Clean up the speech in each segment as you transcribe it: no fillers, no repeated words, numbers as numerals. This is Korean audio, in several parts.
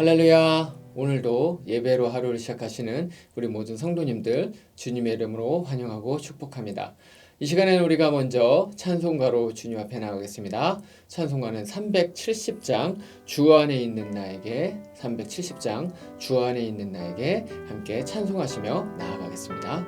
할렐루야. 오늘도 예배로 하루를 시작하시는 우리 모든 성도님들 주님의 이름으로 환영하고 축복합니다. 이 시간에는 우리가 먼저 찬송가로 주님 앞에 나가겠습니다. 찬송가는 370장 주 안에 있는 나에게 370장 주 안에 있는 나에게 함께 찬송하시며 나아가겠습니다.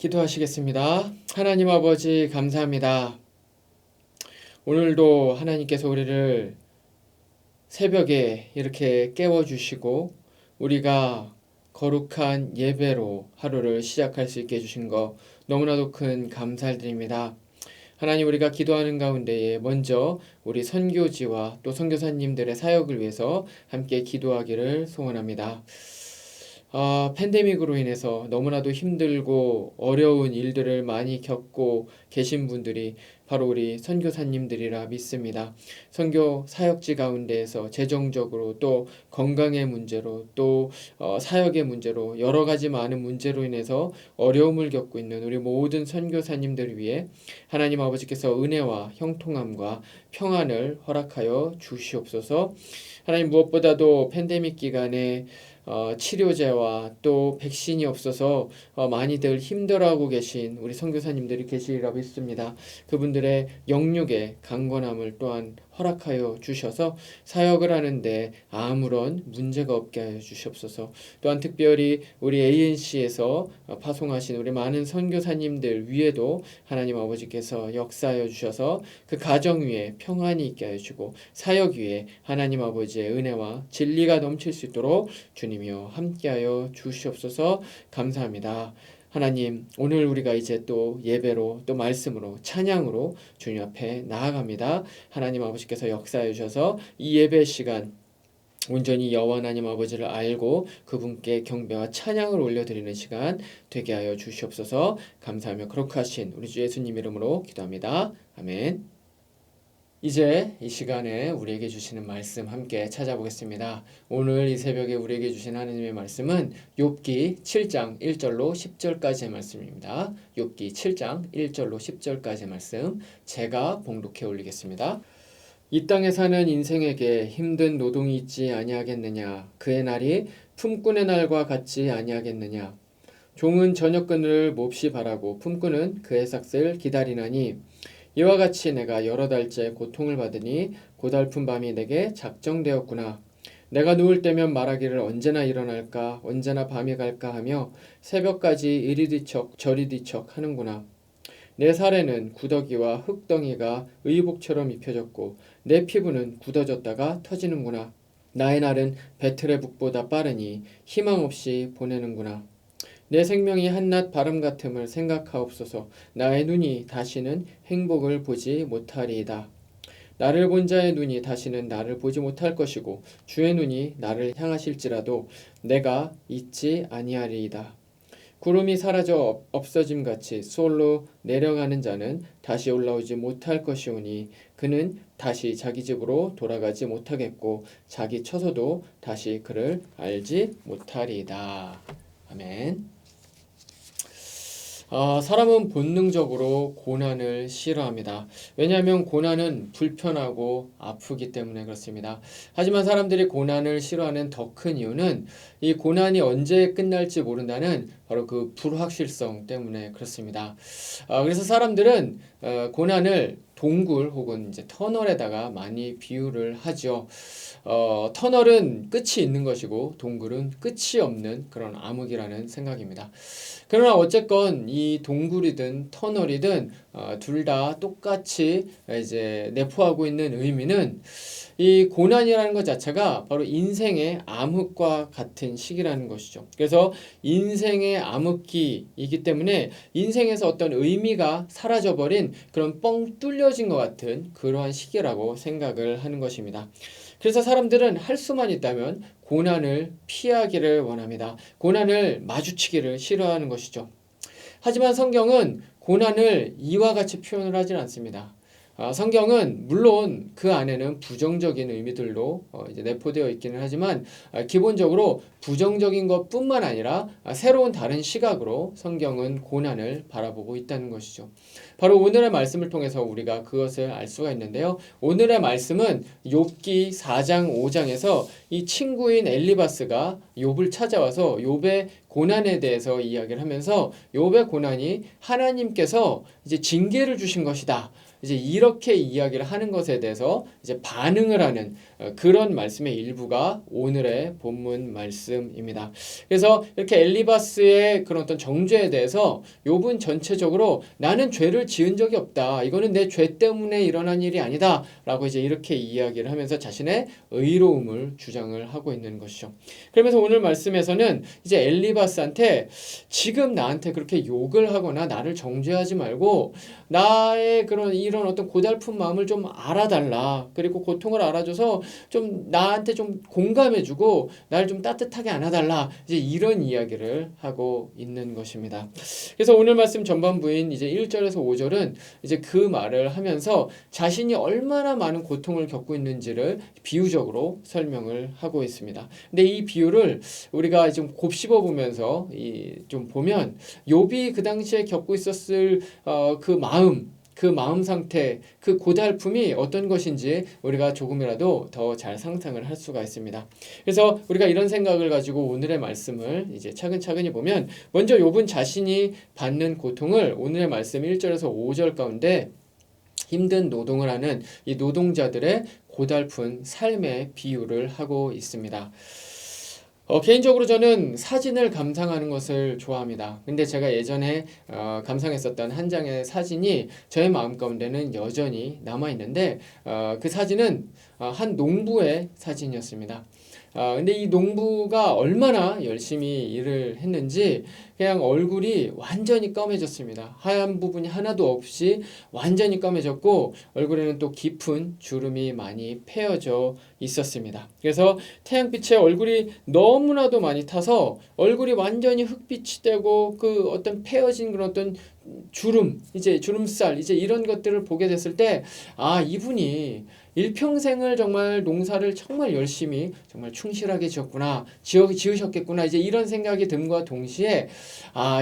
기도하시겠습니다. 하나님 아버지 감사합니다. 오늘도 하나님께서 우리를 새벽에 이렇게 깨워주시고 우리가 거룩한 예배로 하루를 시작할 수 있게 해주신 거 너무나도 큰 감사를 드립니다. 하나님, 우리가 기도하는 가운데에 먼저 우리 선교지와 또 선교사님들의 사역을 위해서 함께 기도하기를 소원합니다. 팬데믹으로 인해서 너무나도 힘들고 어려운 일들을 많이 겪고 계신 분들이 바로 우리 선교사님들이라 믿습니다. 선교 사역지 가운데에서 재정적으로 또 건강의 문제로 또 사역의 문제로 여러 가지 많은 문제로 인해서 어려움을 겪고 있는 우리 모든 선교사님들을 위해 하나님 아버지께서 은혜와 형통함과 평안을 허락하여 주시옵소서. 하나님 무엇보다도 팬데믹 기간에 치료제와 또 백신이 없어서 많이들 힘들어하고 계신 우리 선교사님들이 계시리라 믿습니다. 그분들의 영육의 강건함을 또한 허락하여 주셔서 사역을 하는데 아무런 문제가 없게 하여 주시옵소서. 또한 특별히 우리 ANC에서 파송하신 우리 많은 선교사님들 위에도 하나님 아버지께서 역사하여 주셔서 그 가정 위에 평안이 있게 하여 주고 사역 위에 하나님 아버지의 은혜와 진리가 넘칠 수 있도록 주님이여 함께하여 주시옵소서. 감사합니다. 하나님, 오늘 우리가 이제 또 예배로 또 말씀으로 찬양으로 주님 앞에 나아갑니다. 하나님 아버지께서 역사해 주셔서 이 예배 시간 온전히 여호와 하나님 아버지를 알고 그분께 경배와 찬양을 올려드리는 시간 되게 하여 주시옵소서. 감사하며 그렇게 하신 우리 주 예수님 이름으로 기도합니다. 아멘. 이제 이 시간에 우리에게 주시는 말씀 함께 찾아보겠습니다. 오늘 이 새벽에 우리에게 주신 하나님의 말씀은 욥기 7장 1절로 10절까지의 말씀입니다. 욥기 7장 1절로 10절까지의 말씀 제가 봉독해 올리겠습니다. 이 땅에 사는 인생에게 힘든 노동이 있지 아니하겠느냐. 그의 날이 품꾼의 날과 같지 아니하겠느냐. 종은 저녁그늘을 몹시 바라고 품꾼은 그의 삭슬 기다리나니 이와 같이 내가 여러 달째 고통을 받으니 고달픈 밤이 내게 작정되었구나. 내가 누울 때면 말하기를 언제나 일어날까 언제나 밤이 갈까 하며 새벽까지 이리 뒤척 저리 뒤척 하는구나. 내 살에는 구더기와 흙덩이가 의복처럼 입혀졌고 내 피부는 굳어졌다가 터지는구나. 나의 날은 배틀의 북보다 빠르니 희망 없이 보내는구나. 내 생명이 한낱 바람 같음을 생각하옵소서. 나의 눈이 다시는 행복을 보지 못하리이다. 나를 본 자의 눈이 다시는 나를 보지 못할 것이고 주의 눈이 나를 향하실지라도 내가 잊지 아니하리이다. 구름이 사라져 없어짐같이 수월로 내려가는 자는 다시 올라오지 못할 것이오니 그는 다시 자기 집으로 돌아가지 못하겠고 자기 처소도 다시 그를 알지 못하리이다. 아멘. 사람은 본능적으로 고난을 싫어합니다. 왜냐하면 고난은 불편하고 아프기 때문에 그렇습니다. 하지만 사람들이 고난을 싫어하는 더 큰 이유는 이 고난이 언제 끝날지 모른다는 바로 그 불확실성 때문에 그렇습니다. 그래서 사람들은 고난을 동굴 혹은 이제 터널에다가 많이 비유를 하죠. 터널은 끝이 있는 것이고 동굴은 끝이 없는 그런 암흑이라는 생각입니다. 그러나 어쨌건 이 동굴이든 터널이든 둘 다 똑같이 이제 내포하고 있는 의미는 이 고난이라는 것 자체가 바로 인생의 암흑과 같은 시기라는 것이죠. 그래서 인생의 암흑기이기 때문에 인생에서 어떤 의미가 사라져버린 그런 뻥 뚫려진 것 같은 그러한 시기라고 생각을 하는 것입니다. 그래서 사람들은 할 수만 있다면 고난을 피하기를 원합니다. 고난을 마주치기를 싫어하는 것이죠. 하지만 성경은 고난을 이와 같이 표현을 하진 않습니다. 성경은 물론 그 안에는 부정적인 의미들로 이제 내포되어 있기는 하지만 기본적으로 부정적인 것뿐만 아니라 새로운 다른 시각으로 성경은 고난을 바라보고 있다는 것이죠. 바로 오늘의 말씀을 통해서 우리가 그것을 알 수가 있는데요. 오늘의 말씀은 욥기 4장 5장에서 이 친구인 엘리바스가 욥을 찾아와서 욥의 고난에 대해서 이야기를 하면서 욥의 고난이 하나님께서 이제 징계를 주신 것이다. 이제 이렇게 이야기를 하는 것에 대해서 이제 반응을 하는 그런 말씀의 일부가 오늘의 본문 말씀입니다. 그래서 이렇게 엘리바스의 그런 어떤 정죄에 대해서 욥은 전체적으로 나는 죄를 지은 적이 없다. 이거는 내 죄 때문에 일어난 일이 아니다. 라고 이제 이렇게 이야기를 하면서 자신의 의로움을 주장을 하고 있는 것이죠. 그러면서 오늘 말씀에서는 이제 엘리바스한테 지금 나한테 그렇게 욕을 하거나 나를 정죄하지 말고 나의 그런 이런 어떤 고달픈 마음을 좀 알아달라. 그리고 고통을 알아줘서 좀 나한테 좀 공감해주고 나를 좀 따뜻하게 안아달라. 이제 이런 이야기를 하고 있는 것입니다. 그래서 오늘 말씀 전반부인 이제 1절에서 5절은 이제 그 말을 하면서 자신이 얼마나 많은 고통을 겪고 있는지를 비유적으로 설명을 하고 있습니다. 근데 이 비유를 우리가 좀 곱씹어 보면서 좀 보면 욥이 그 당시에 겪고 있었을 그 마음 상태, 그 고달픔이 어떤 것인지 우리가 조금이라도 더 잘 상상을 할 수가 있습니다. 그래서 우리가 이런 생각을 가지고 오늘의 말씀을 이제 차근차근히 보면 먼저 욥은 자신이 받는 고통을 오늘의 말씀 1절에서 5절 가운데 힘든 노동을 하는 이 노동자들의 고달픈 삶의 비유를 하고 있습니다. 개인적으로 저는 사진을 감상하는 것을 좋아합니다. 근데 제가 예전에 감상했었던 한 장의 사진이 저의 마음 가운데는 여전히 남아있는데 그 사진은 한 농부의 사진이었습니다. 근데 이 농부가 얼마나 열심히 일을 했는지 그냥 얼굴이 완전히 검해졌습니다. 하얀 부분이 하나도 없이 완전히 검해졌고 얼굴에는 또 깊은 주름이 많이 패여져 있었습니다. 그래서 태양빛에 얼굴이 너무나도 많이 타서 얼굴이 완전히 흑빛이 되고 그 어떤 패여진 그런 어떤 주름, 이제 주름살, 이제 이런 것들을 보게 됐을 때, 이분이 일평생을 정말 농사를 정말 열심히, 정말 충실하게 지으셨겠구나. 이제 이런 생각이 듦과 동시에,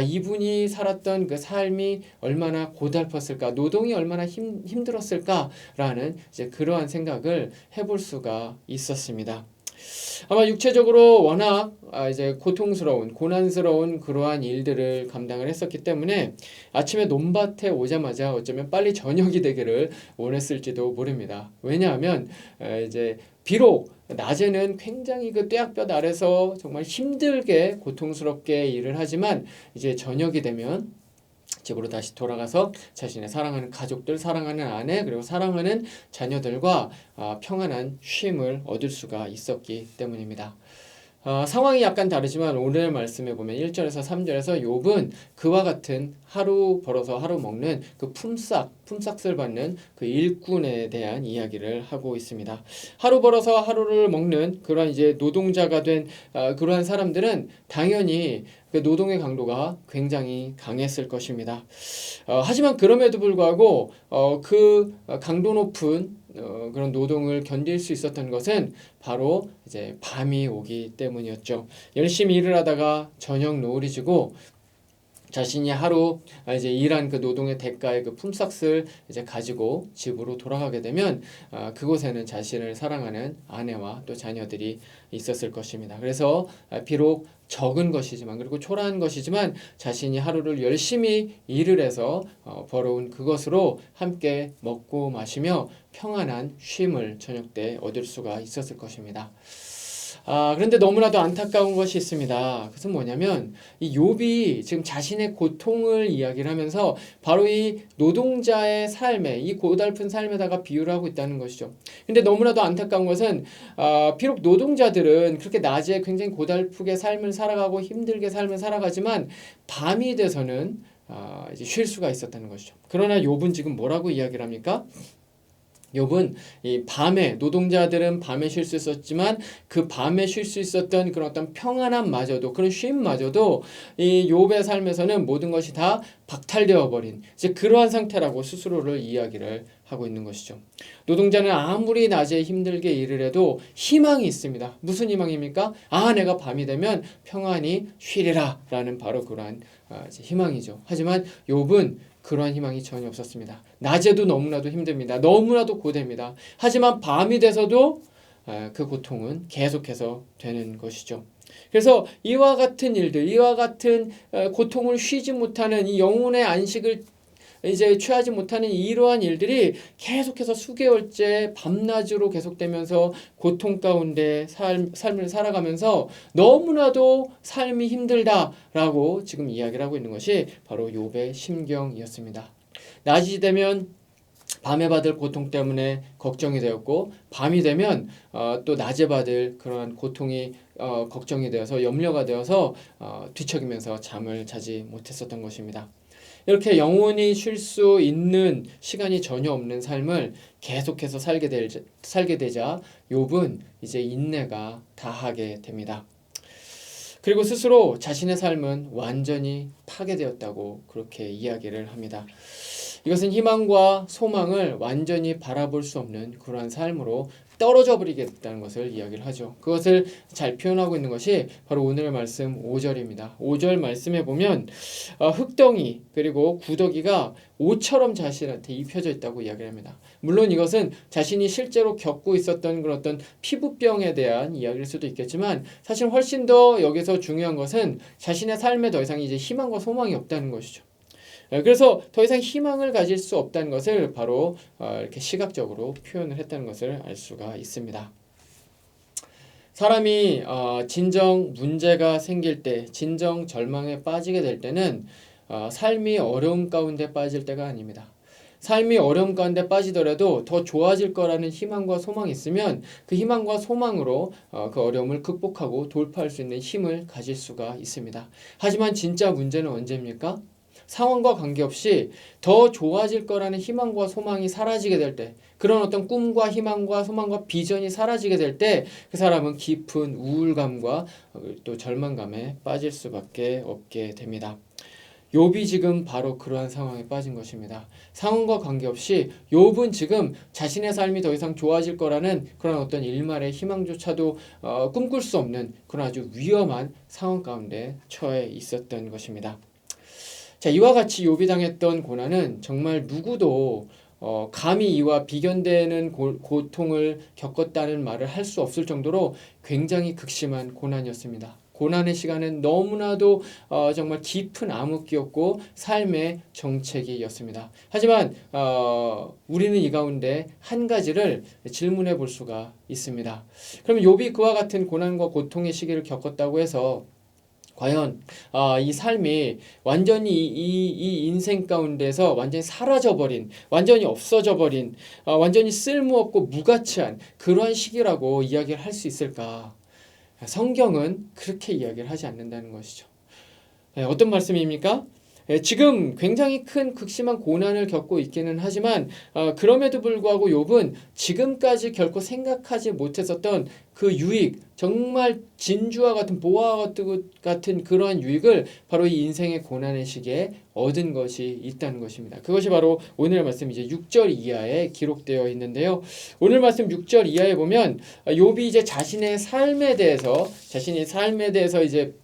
이분이 살았던 그 삶이 얼마나 고달팠을까, 노동이 얼마나 힘들었을까라는 이제 그러한 생각을 해볼 수가 있었습니다. 아마 육체적으로 워낙 이제 고난스러운 그러한 일들을 감당을 했었기 때문에 아침에 논밭에 오자마자 어쩌면 빨리 저녁이 되기를 원했을지도 모릅니다. 왜냐하면 이제 비록 낮에는 굉장히 그 뙤약볕 아래서 정말 힘들게 고통스럽게 일을 하지만 이제 저녁이 되면 집으로 다시 돌아가서 자신의 사랑하는 가족들, 사랑하는 아내, 그리고 사랑하는 자녀들과 평안한 쉼을 얻을 수가 있었기 때문입니다. 상황이 약간 다르지만 오늘 말씀에 보면 1절에서 3절에서 욥은 그와 같은 하루 벌어서 하루 먹는 그 품삯을 받는 그 일꾼에 대한 이야기를 하고 있습니다. 하루 벌어서 하루를 먹는 그런 이제 노동자가 된 그러한 사람들은 당연히 그 노동의 강도가 굉장히 강했을 것입니다. 하지만 그럼에도 불구하고 그 강도 높은 그런 노동을 견딜 수 있었던 것은 바로 이제 밤이 오기 때문이었죠. 열심히 일을 하다가 저녁 노을이 지고 자신이 하루 이제 일한 그 노동의 대가의 그 품삯을 이제 가지고 집으로 돌아가게 되면 그곳에는 자신을 사랑하는 아내와 또 자녀들이 있었을 것입니다. 그래서 비록 적은 것이지만 그리고 초라한 것이지만 자신이 하루를 열심히 일을 해서 벌어온 그것으로 함께 먹고 마시며 평안한 쉼을 저녁 때 얻을 수가 있었을 것입니다. 그런데 너무나도 안타까운 것이 있습니다. 그것은 뭐냐면 이 욥이 지금 자신의 고통을 이야기를 하면서 바로 이 노동자의 삶에 이 고달픈 삶에다가 비유를 하고 있다는 것이죠. 근데 너무나도 안타까운 것은 비록 노동자들은 그렇게 낮에 굉장히 고달프게 삶을 살아가고 힘들게 삶을 살아가지만 밤이 돼서는 이제 쉴 수가 있었다는 것이죠. 그러나 욥은 지금 뭐라고 이야기를 합니까? 욥은 이 밤에 노동자들은 밤에 쉴 수 있었지만 그 밤에 쉴 수 있었던 그런 어떤 평안함마저도 그런 쉼마저도 이 욥의 삶에서는 모든 것이 다 박탈되어 버린 이제 그러한 상태라고 스스로를 이야기를 하고 있는 것이죠. 노동자는 아무리 낮에 힘들게 일을 해도 희망이 있습니다. 무슨 희망입니까? 내가 밤이 되면 평안히 쉬리라 라는 바로 그러한 희망이죠. 하지만 욥은 그러한 희망이 전혀 없었습니다. 낮에도 너무나도 힘듭니다. 너무나도 고됩니다. 하지만 밤이 돼서도 그 고통은 계속해서 되는 것이죠. 그래서 이와 같은 일들, 이와 같은 고통을 쉬지 못하는 이 영혼의 안식을 이제 취하지 못하는 이러한 일들이 계속해서 수개월째 밤낮으로 계속되면서 고통 가운데 삶을 살아가면서 너무나도 삶이 힘들다라고 지금 이야기를 하고 있는 것이 바로 욥의 심경이었습니다. 낮이 되면 밤에 받을 고통 때문에 걱정이 되었고, 밤이 되면 또 낮에 받을 그러한 고통이 걱정이 되어서 염려가 되어서 뒤척이면서 잠을 자지 못했었던 것입니다. 이렇게 영원히 쉴 수 있는 시간이 전혀 없는 삶을 계속해서 살게 되자 욥은 이제 인내가 다하게 됩니다. 그리고 스스로 자신의 삶은 완전히 파괴되었다고 그렇게 이야기를 합니다. 이것은 희망과 소망을 완전히 바라볼 수 없는 그러한 삶으로 떨어져 버리게 됐다는 것을 이야기를 하죠. 그것을 잘 표현하고 있는 것이 바로 오늘의 말씀 5절입니다. 5절 말씀에 보면 흙덩이 그리고 구더기가 옷처럼 자신한테 입혀져 있다고 이야기를 합니다. 물론 이것은 자신이 실제로 겪고 있었던 그런 어떤 피부병에 대한 이야기일 수도 있겠지만 사실 훨씬 더 여기서 중요한 것은 자신의 삶에 더 이상 이제 희망과 소망이 없다는 것이죠. 그래서 더 이상 희망을 가질 수 없다는 것을 바로 이렇게 시각적으로 표현을 했다는 것을 알 수가 있습니다. 사람이 진정 문제가 생길 때, 진정 절망에 빠지게 될 때는 삶이 어려움 가운데 빠질 때가 아닙니다. 삶이 어려움 가운데 빠지더라도 더 좋아질 거라는 희망과 소망이 있으면 그 희망과 소망으로 그 어려움을 극복하고 돌파할 수 있는 힘을 가질 수가 있습니다. 하지만 진짜 문제는 언제입니까? 상황과 관계없이 더 좋아질 거라는 희망과 소망이 사라지게 될 때, 그런 어떤 꿈과 희망과 소망과 비전이 사라지게 될 때 그 사람은 깊은 우울감과 또 절망감에 빠질 수밖에 없게 됩니다. 욥이 지금 바로 그러한 상황에 빠진 것입니다. 상황과 관계없이 욥은 지금 자신의 삶이 더 이상 좋아질 거라는 그런 어떤 일말의 희망조차도 꿈꿀 수 없는 그런 아주 위험한 상황 가운데 처해 있었던 것입니다. 자, 이와 같이 욥이 당했던 고난은 정말 누구도 감히 이와 비견되는 고통을 겪었다는 말을 할 수 없을 정도로 굉장히 극심한 고난이었습니다. 고난의 시간은 너무나도 정말 깊은 암흑기였고 삶의 정체기였습니다. 하지만 우리는 이 가운데 한 가지를 질문해 볼 수가 있습니다. 그럼 욥이 그와 같은 고난과 고통의 시기를 겪었다고 해서 과연 이 삶이 완전히 이 인생 가운데서 완전히 사라져버린, 완전히 없어져버린, 완전히 쓸모없고 무가치한 그러한 시기라고 이야기를 할 수 있을까? 성경은 그렇게 이야기를 하지 않는다는 것이죠. 어떤 말씀입니까? 지금 굉장히 큰 극심한 고난을 겪고 있기는 하지만 그럼에도 불구하고 욥은 지금까지 결코 생각하지 못했었던 그 유익, 정말 진주와 같은 보화와 같은 그러한 유익을 바로 이 인생의 고난의 시기에 얻은 것이 있다는 것입니다. 그것이 바로 오늘의 말씀 이제 6절 이하에 기록되어 있는데요. 오늘 말씀 6절 이하에 보면 욥이 이제 자신의 삶에 대해서 이제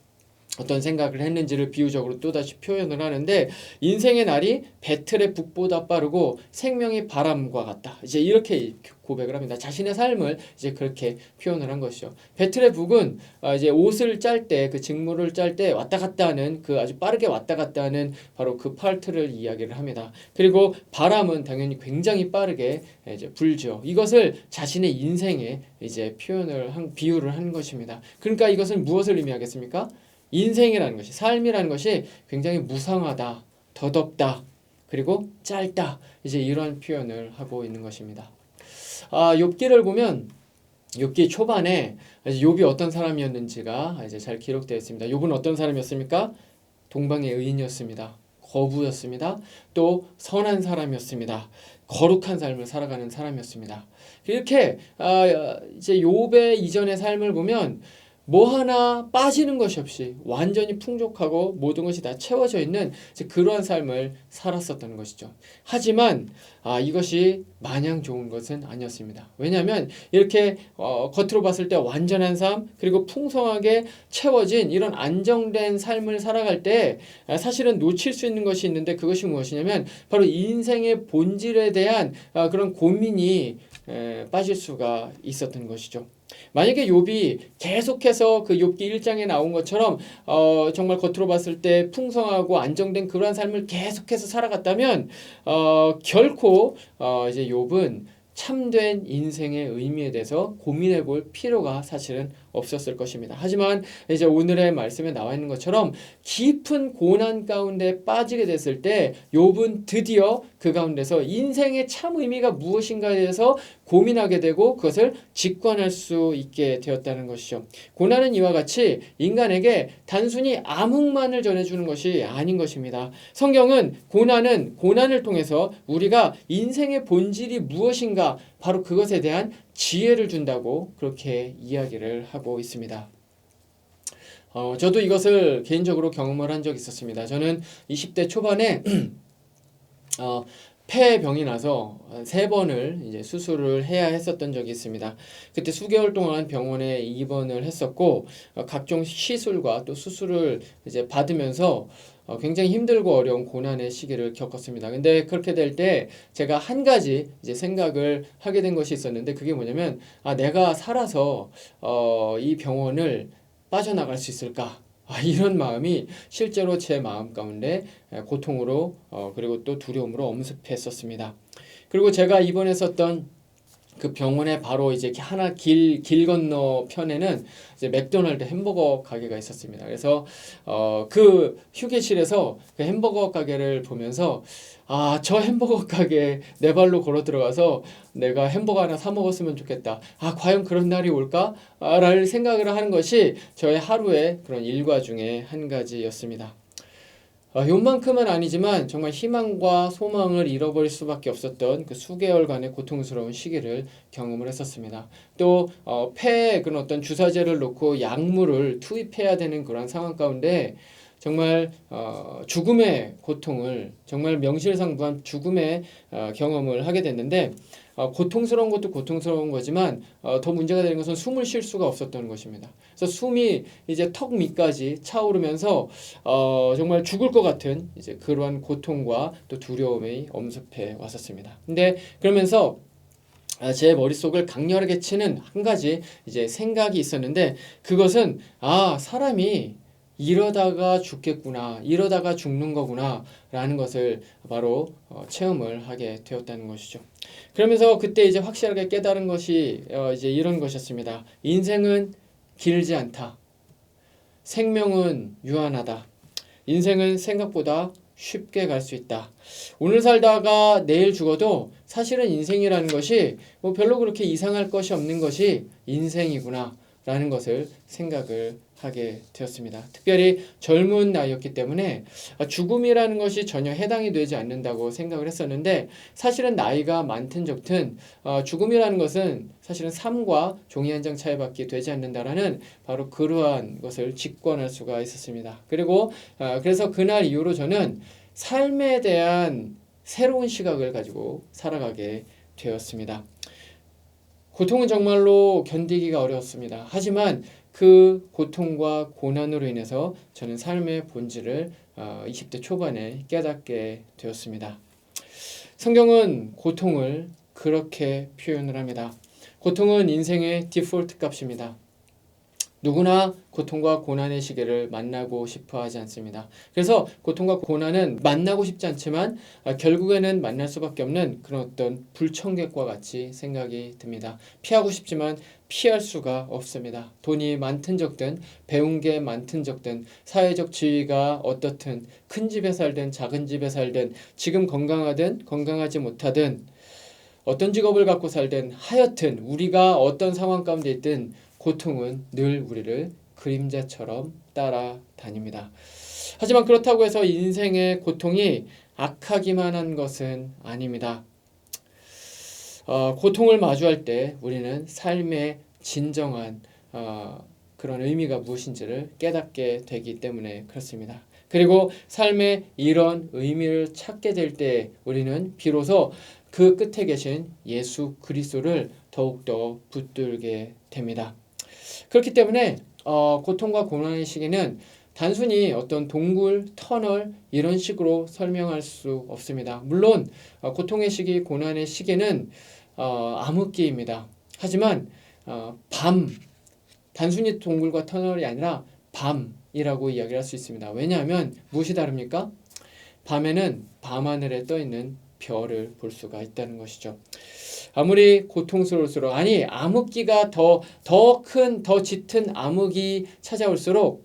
어떤 생각을 했는지를 비유적으로 또다시 표현을 하는데 인생의 날이 배틀의 북보다 빠르고 생명이 바람과 같다. 이제 이렇게 고백을 합니다. 자신의 삶을 이제 그렇게 표현을 한 것이죠. 배틀의 북은 이제 옷을 짤 때 그 직무를 짤 때 왔다 갔다 하는 그 아주 빠르게 왔다 갔다 하는 바로 그 파트를 이야기를 합니다. 그리고 바람은 당연히 굉장히 빠르게 이제 불죠. 이것을 자신의 인생에 이제 비유를 한 것입니다. 그러니까 이것은 무엇을 의미하겠습니까? 인생이라는 것이, 삶이라는 것이 굉장히 무상하다, 더덥다, 그리고 짧다. 이제 이런 표현을 하고 있는 것입니다. 욥기를 보면 욥기 초반에 욥이 어떤 사람이었는지가 이제 잘 기록되어 있습니다. 욥은 어떤 사람이었습니까? 동방의 의인이었습니다. 거부였습니다. 또 선한 사람이었습니다. 거룩한 삶을 살아가는 사람이었습니다. 이렇게 이제 욥의 이전의 삶을 보면 뭐 하나 빠지는 것이 없이 완전히 풍족하고 모든 것이 다 채워져 있는 그러한 삶을 살았었다는 것이죠. 하지만 이것이 마냥 좋은 것은 아니었습니다. 왜냐하면 이렇게 겉으로 봤을 때 완전한 삶 그리고 풍성하게 채워진 이런 안정된 삶을 살아갈 때 사실은 놓칠 수 있는 것이 있는데 그것이 무엇이냐면 바로 인생의 본질에 대한 그런 고민이 빠질 수가 있었던 것이죠. 만약에 욥이 계속해서 그 욥기 1장에 나온 것처럼 정말 겉으로 봤을 때 풍성하고 안정된 그러한 삶을 계속해서 살아갔다면 결코 이제 욥은 참된 인생의 의미에 대해서 고민해 볼 필요가 사실은 없었을 것입니다. 하지만 이제 오늘의 말씀에 나와 있는 것처럼 깊은 고난 가운데 빠지게 됐을 때 욥은 드디어 그 가운데서 인생의 참 의미가 무엇인가에 대해서 고민하게 되고 그것을 직관할 수 있게 되었다는 것이죠. 고난은 이와 같이 인간에게 단순히 암흑만을 전해주는 것이 아닌 것입니다. 성경은 고난을 통해서 우리가 인생의 본질이 무엇인가 바로 그것에 대한 지혜를 준다고 그렇게 이야기를 하고 있습니다. 저도 이것을 개인적으로 경험을 한 적이 있었습니다. 저는 20대 초반에 폐병이 나서 3번을 이제 수술을 해야 했었던 적이 있습니다. 그때 수개월 동안 병원에 입원을 했었고 각종 시술과 또 수술을 이제 받으면서 굉장히 힘들고 어려운 고난의 시기를 겪었습니다. 근데 그렇게 될 때 제가 한 가지 이제 생각을 하게 된 것이 있었는데 그게 뭐냐면 내가 살아서 이 병원을 빠져나갈 수 있을까? 이런 마음이 실제로 제 마음 가운데 고통으로 그리고 또 두려움으로 엄습했었습니다. 그리고 제가 입원했었던 그 병원에 바로 이제 하나 길 건너 편에는 이제 맥도날드 햄버거 가게가 있었습니다. 그래서 그 휴게실에서 그 햄버거 가게를 보면서 저 햄버거 가게에 내 발로 걸어 들어가서 내가 햄버거 하나 사 먹었으면 좋겠다. 과연 그런 날이 올까? 라는 생각을 하는 것이 저의 하루의 그런 일과 중에 한 가지였습니다. 욕만큼은 아니지만 정말 희망과 소망을 잃어버릴 수밖에 없었던 그 수개월간의 고통스러운 시기를 경험을 했었습니다. 또 폐에 그런 어떤 주사제를 놓고 약물을 투입해야 되는 그런 상황 가운데 정말 죽음의 고통을 정말 명실상부한 죽음의 경험을 하게 됐는데 고통스러운 것도 고통스러운 거지만 더 문제가 되는 것은 숨을 쉴 수가 없었던 것입니다. 그래서 숨이 이제 턱 밑까지 차오르면서 정말 죽을 것 같은 이제 그러한 고통과 또 두려움이 엄습해 왔었습니다. 근데 그러면서 제 머릿속을 강렬하게 치는 한 가지 이제 생각이 있었는데 그것은 사람이 이러다가 죽겠구나, 이러다가 죽는 거구나 라는 것을 바로 체험을 하게 되었다는 것이죠. 그러면서 그때 이제 확실하게 깨달은 것이 이제 이런 것이었습니다. 인생은 길지 않다. 생명은 유한하다. 인생은 생각보다 쉽게 갈 수 있다. 오늘 살다가 내일 죽어도 사실은 인생이라는 것이 별로 그렇게 이상할 것이 없는 것이 인생이구나 라는 것을 생각을 하게 되었습니다. 특별히 젊은 나이였기 때문에 죽음이라는 것이 전혀 해당이 되지 않는다고 생각을 했었는데 사실은 나이가 많든 적든 죽음이라는 것은 사실은 삶과 종이 한 장 차이밖에 되지 않는다라는 바로 그러한 것을 직관할 수가 있었습니다. 그리고 그래서 그날 이후로 저는 삶에 대한 새로운 시각을 가지고 살아가게 되었습니다. 고통은 정말로 견디기가 어려웠습니다. 하지만 그 고통과 고난으로 인해서 저는 삶의 본질을 20대 초반에 깨닫게 되었습니다. 성경은 고통을 그렇게 표현을 합니다. 고통은 인생의 디폴트 값입니다. 누구나 고통과 고난의 시기를 만나고 싶어 하지 않습니다. 그래서 고통과 고난은 만나고 싶지 않지만 결국에는 만날 수밖에 없는 그런 어떤 불청객과 같이 생각이 듭니다. 피하고 싶지만 피할 수가 없습니다. 돈이 많든 적든 배운 게 많든 적든 사회적 지위가 어떻든 큰 집에 살든 작은 집에 살든 지금 건강하든 건강하지 못하든 어떤 직업을 갖고 살든 하여튼 우리가 어떤 상황 가운데 있든 고통은 늘 우리를 그림자처럼 따라다닙니다. 하지만 그렇다고 해서 인생의 고통이 악하기만 한 것은 아닙니다. 고통을 마주할 때 우리는 삶의 진정한 그런 의미가 무엇인지를 깨닫게 되기 때문에 그렇습니다. 그리고 삶의 이런 의미를 찾게 될 때 우리는 비로소 그 끝에 계신 예수 그리스도를 더욱더 붙들게 됩니다. 그렇기 때문에 고통과 고난의 시기는 단순히 어떤 동굴, 터널 이런 식으로 설명할 수 없습니다. 물론 고통의 시기, 고난의 시기는 암흑기입니다. 하지만 단순히 동굴과 터널이 아니라 밤이라고 이야기를 할 수 있습니다. 왜냐하면 무엇이 다릅니까? 밤에는 밤하늘에 떠있는 별을 볼 수가 있다는 것이죠. 아무리 고통스러울수록, 아니 암흑기가 더 큰, 더 짙은 암흑이 찾아올수록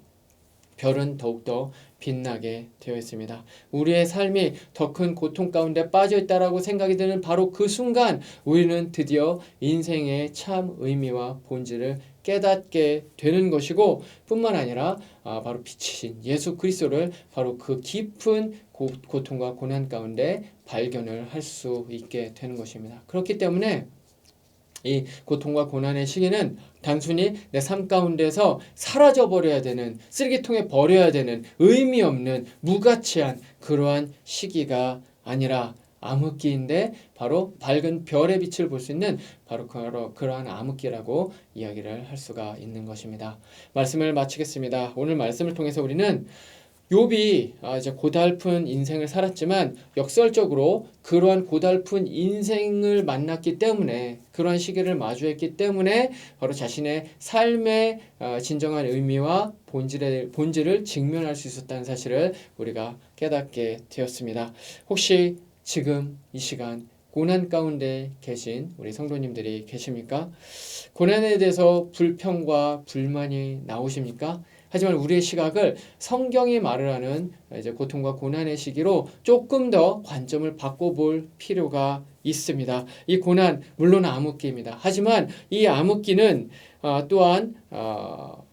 별은 더욱더 빛나게 되어 있습니다. 우리의 삶이 더 큰 고통 가운데 빠져 있다라고 생각이 드는 바로 그 순간 우리는 드디어 인생의 참 의미와 본질을 깨닫게 되는 것이고, 뿐만 아니라 바로 빛이신 예수 그리스도를 바로 그 깊은 고통과 고난 가운데 발견을 할 수 있게 되는 것입니다. 그렇기 때문에 이 고통과 고난의 시기는 단순히 내 삶 가운데서 사라져버려야 되는, 쓰레기통에 버려야 되는 의미 없는 무가치한 그러한 시기가 아니라 암흑기인데 바로 밝은 별의 빛을 볼 수 있는 바로 그러한 암흑기라고 이야기를 할 수가 있는 것입니다. 말씀을 마치겠습니다. 오늘 말씀을 통해서 우리는 욥이 이제 고달픈 인생을 살았지만 역설적으로 그러한 고달픈 인생을 만났기 때문에, 그러한 시기를 마주했기 때문에 바로 자신의 삶의 진정한 의미와 본질을 직면할 수 있었다는 사실을 우리가 깨닫게 되었습니다. 혹시 지금 이 시간 고난 가운데 계신 우리 성도님들이 계십니까? 고난에 대해서 불평과 불만이 나오십니까? 하지만 우리의 시각을 성경이 말을 하는 이제 고통과 고난의 시기로 조금 더 관점을 바꿔볼 필요가 있습니다. 이 고난 물론 암흑기입니다. 하지만 이 암흑기는 또한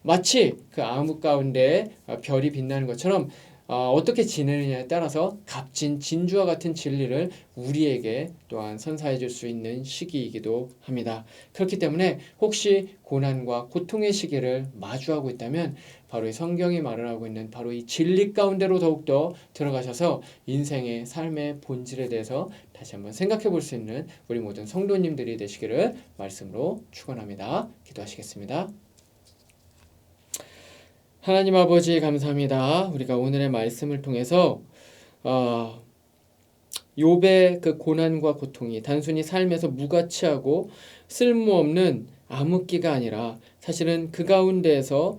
마치 그 암흑 가운데 별이 빛나는 것처럼 어떻게 지내느냐에 따라서 값진 진주와 같은 진리를 우리에게 또한 선사해 줄 수 있는 시기이기도 합니다. 그렇기 때문에 혹시 고난과 고통의 시기를 마주하고 있다면 바로 이 성경이 말을 하고 있는 바로 이 진리 가운데로 더욱더 들어가셔서 인생의 삶의 본질에 대해서 다시 한번 생각해 볼 수 있는 우리 모든 성도님들이 되시기를 말씀으로 축원합니다. 기도하시겠습니다. 하나님 아버지 감사합니다. 우리가 오늘의 말씀을 통해서 욥의 그 고난과 고통이 단순히 삶에서 무가치하고 쓸모없는 암흑기가 아니라 사실은 그 가운데에서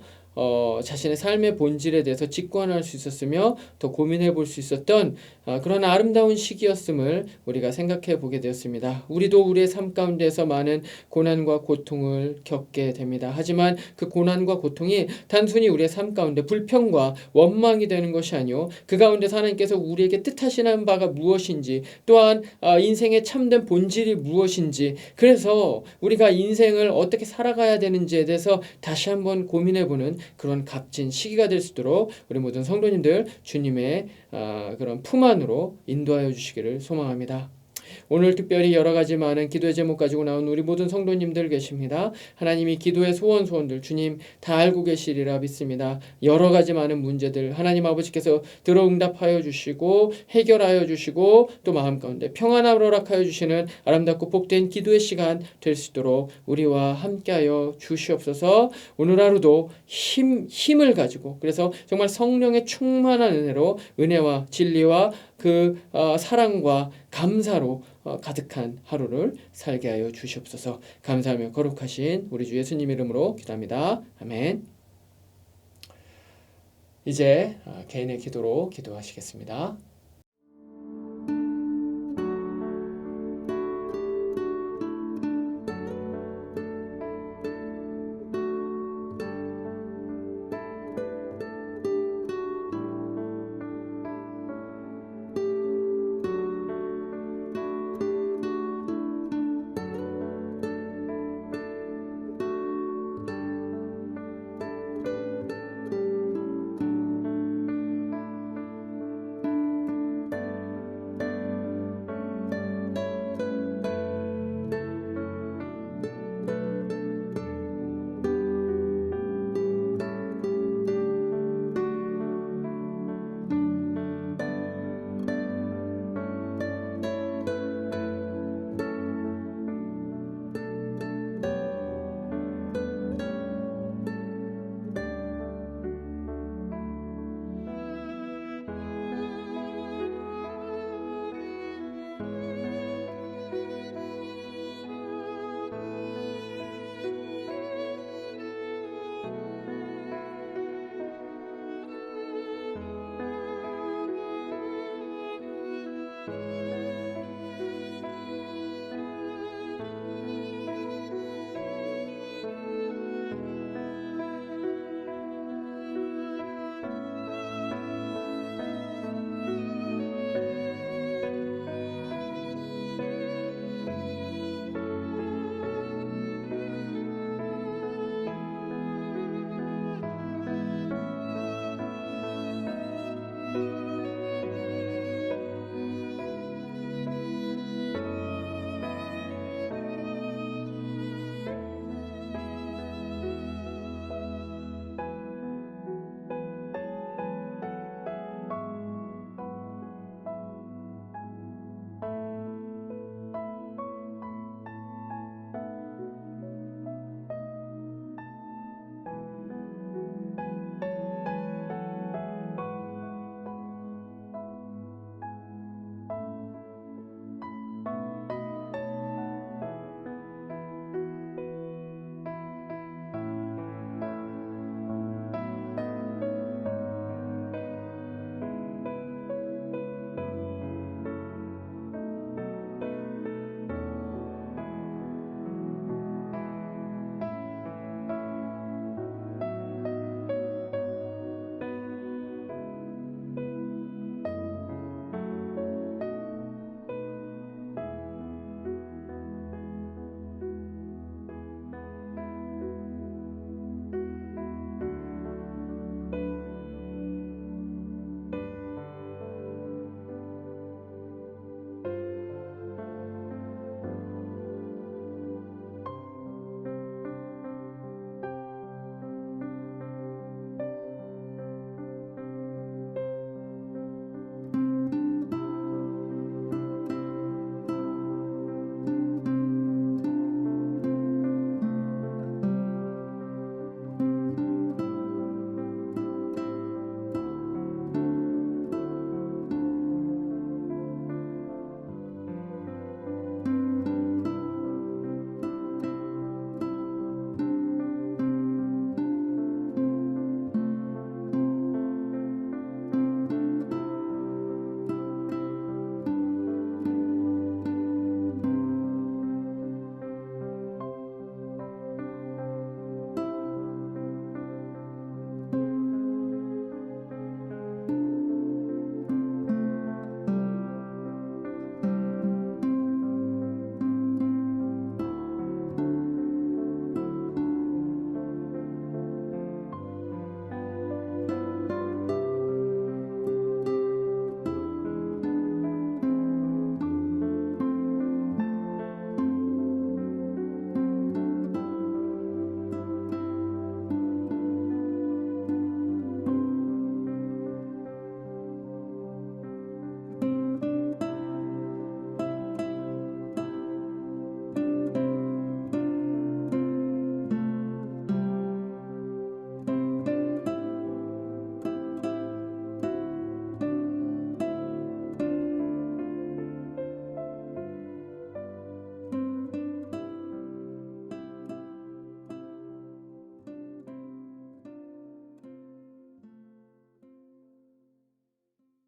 자신의 삶의 본질에 대해서 직관할 수 있었으며 더 고민해 볼 수 있었던 그런 아름다운 시기였음을 우리가 생각해 보게 되었습니다. 우리도 우리의 삶 가운데서 많은 고난과 고통을 겪게 됩니다. 하지만 그 고난과 고통이 단순히 우리의 삶 가운데 불평과 원망이 되는 것이 아니요, 그 가운데서 하나님께서 우리에게 뜻하시는 바가 무엇인지, 또한 인생의 참된 본질이 무엇인지, 그래서 우리가 인생을 어떻게 살아가야 되는지에 대해서 다시 한번 고민해보는 그런 값진 시기가 될 수 있도록 우리 모든 성도님들 주님의 그런 품 안으로 인도하여 주시기를 소망합니다. 오늘 특별히 여러 가지 많은 기도의 제목 가지고 나온 우리 모든 성도님들 계십니다. 하나님이 기도의 소원들 주님 다 알고 계시리라 믿습니다. 여러 가지 많은 문제들 하나님 아버지께서 들어응답하여 주시고 해결하여 주시고 또 마음 가운데 평안함을 허락하여 주시는 아름답고 복된 기도의 시간 될 수 있도록 우리와 함께하여 주시옵소서. 오늘 하루도 힘을 가지고, 그래서 정말 성령의 충만한 은혜로 은혜와 진리와 그 사랑과 감사로 가득한 하루를 살게 하여 주시옵소서. 감사하며 거룩하신 우리 주 예수님 이름으로 기도합니다. 아멘. 이제 개인의 기도로 기도하시겠습니다.